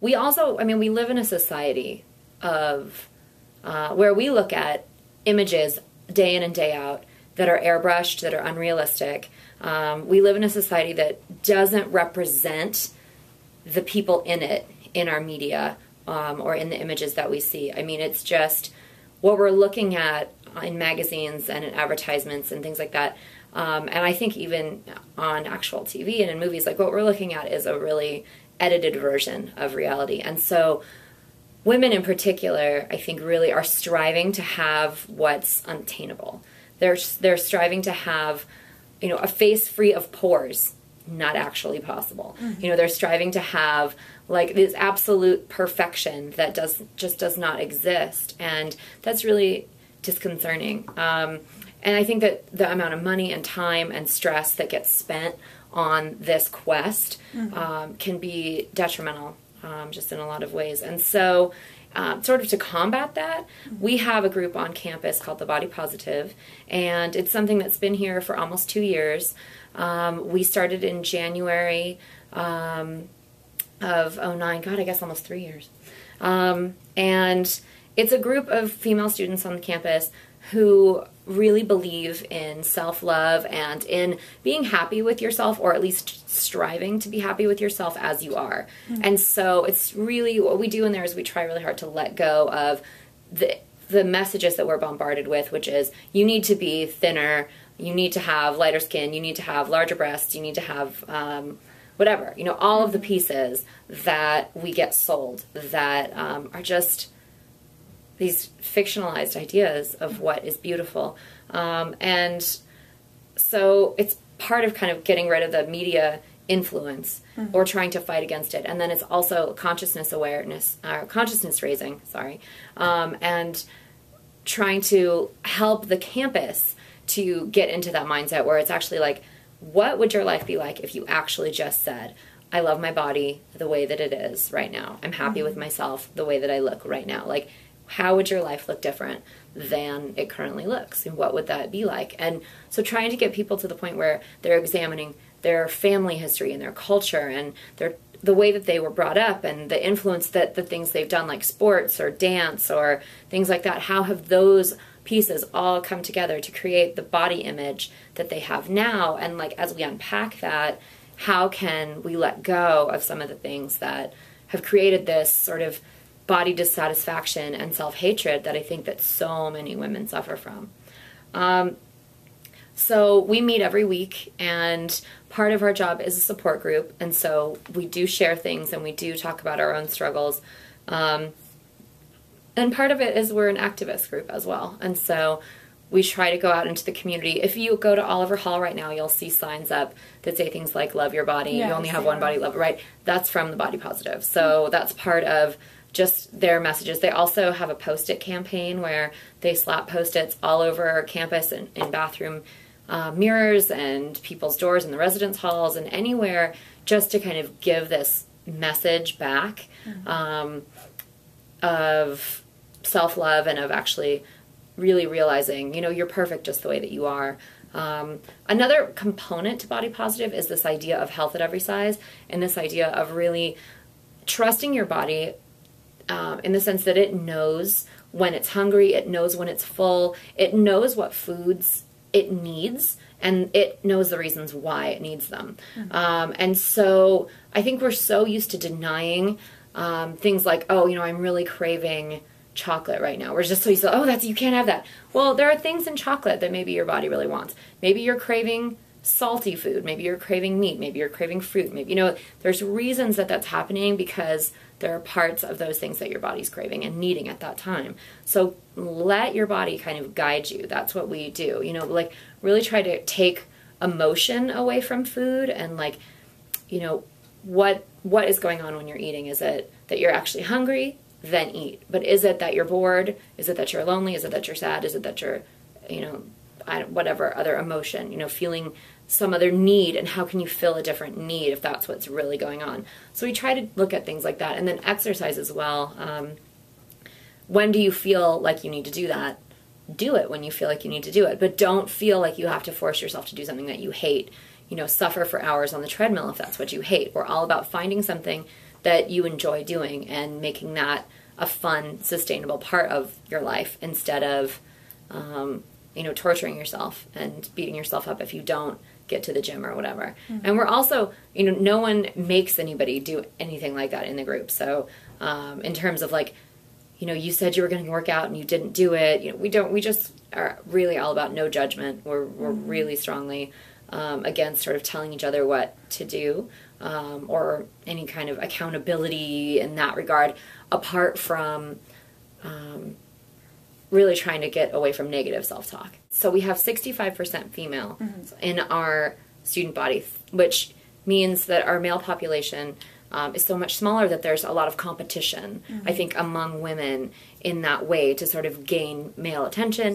We also, I mean, we live in a society of where we look at images day in and day out that are airbrushed, that are unrealistic. We live in a society that doesn't represent the people in it, in our media, or in the images that we see. I mean, it's just what we're looking at in magazines and in advertisements and things like that. And I think even on actual TV and in movies, like what we're looking at is a really edited version of reality. And so women in particular, I think, really are striving to have what's unattainable. They're striving to have, you know, a face free of pores. Not actually possible. Mm-hmm. You know, they're striving to have like this absolute perfection that just does not exist, and that's really disconcerting. And I think that the amount of money and time and stress that gets spent on this quest can be detrimental, just in a lot of ways. And so, sort of to combat that, we have a group on campus called the Body Positive, and it's something that's been here for almost 2 years. We started in January of 2009, God, I guess almost 3 years. And it's a group of female students on the campus who really believe in self-love and in being happy with yourself, or at least striving to be happy with yourself as you are. Mm-hmm. And so it's really, what we do in there is we try really hard to let go of the messages that we're bombarded with, which is you need to be thinner, you need to have lighter skin, you need to have larger breasts, you need to have whatever, you know, all of the pieces that we get sold that are just these fictionalized ideas of what is beautiful. And so it's part of kind of getting rid of the media influence or trying to fight against it. And then it's also consciousness raising, and trying to help the campus to get into that mindset where it's actually like, what would your life be like if you actually just said, I love my body the way that it is right now. I'm happy with myself the way that I look right now. Like, how would your life look different than it currently looks? And what would that be like? And so trying to get people to the point where they're examining their family history and their culture and the way that they were brought up and the influence that the things they've done, like sports or dance or things like that, how have those pieces all come together to create the body image that they have now? And like, as we unpack that, how can we let go of some of the things that have created this sort of body dissatisfaction and self-hatred that I think that so many women suffer from? So we meet every week, and part of our job is a support group, and so we do share things and we do talk about our own struggles. And part of it is we're an activist group as well, and so we try to go out into the community. If you go to Oliver Hall right now, you'll see signs up that say things like, love your body, you only have one body, love it, right? That's from the Body Positive. So that's part of just their messages. They also have a Post-it campaign where they slap Post-its all over campus and in bathroom mirrors and people's doors in the residence halls and anywhere, just to kind of give this message back of self-love and of actually really realizing, you know, you're perfect just the way that you are. Another component to Body Positive is this idea of health at every size, and this idea of really trusting your body in the sense that it knows when it's hungry, it knows when it's full, it knows what foods it needs, and it knows the reasons why it needs them. And so I think we're so used to denying things like, oh, you know, I'm really craving chocolate right now. We're just so used to, you can't have that. Well, there are things in chocolate that maybe your body really wants. Maybe you're craving salty food. Maybe you're craving meat. Maybe you're craving fruit. Maybe, you know, there's reasons that that's happening because there are parts of those things that your body's craving and needing at that time. So let your body kind of guide you. That's what we do. You know, like really try to take emotion away from food and like, you know, what is going on when you're eating? Is it that you're actually hungry? Then eat. But is it that you're bored? Is it that you're lonely? Is it that you're sad? Is it that you're, you know, whatever other emotion, you know, feeling some other need, and how can you fill a different need if that's what's really going on? So we try to look at things like that. And then exercise as well. When do you feel like you need to do that? Do it when you feel like you need to do it. But don't feel like you have to force yourself to do something that you hate. You know, suffer for hours on the treadmill if that's what you hate. We're all about finding something that you enjoy doing and making that a fun, sustainable part of your life instead of, torturing yourself and beating yourself up if you don't get to the gym or whatever. Mm-hmm. And we're also, no one makes anybody do anything like that in the group. So in terms of like, you said you were going to work out and you didn't do it. We just are really all about no judgment. We're really strongly against sort of telling each other what to do or any kind of accountability in that regard, apart from really trying to get away from negative self-talk. So we have 65% female in our student body, which means that our male population is so much smaller that there's a lot of competition, I think, among women in that way to sort of gain male attention.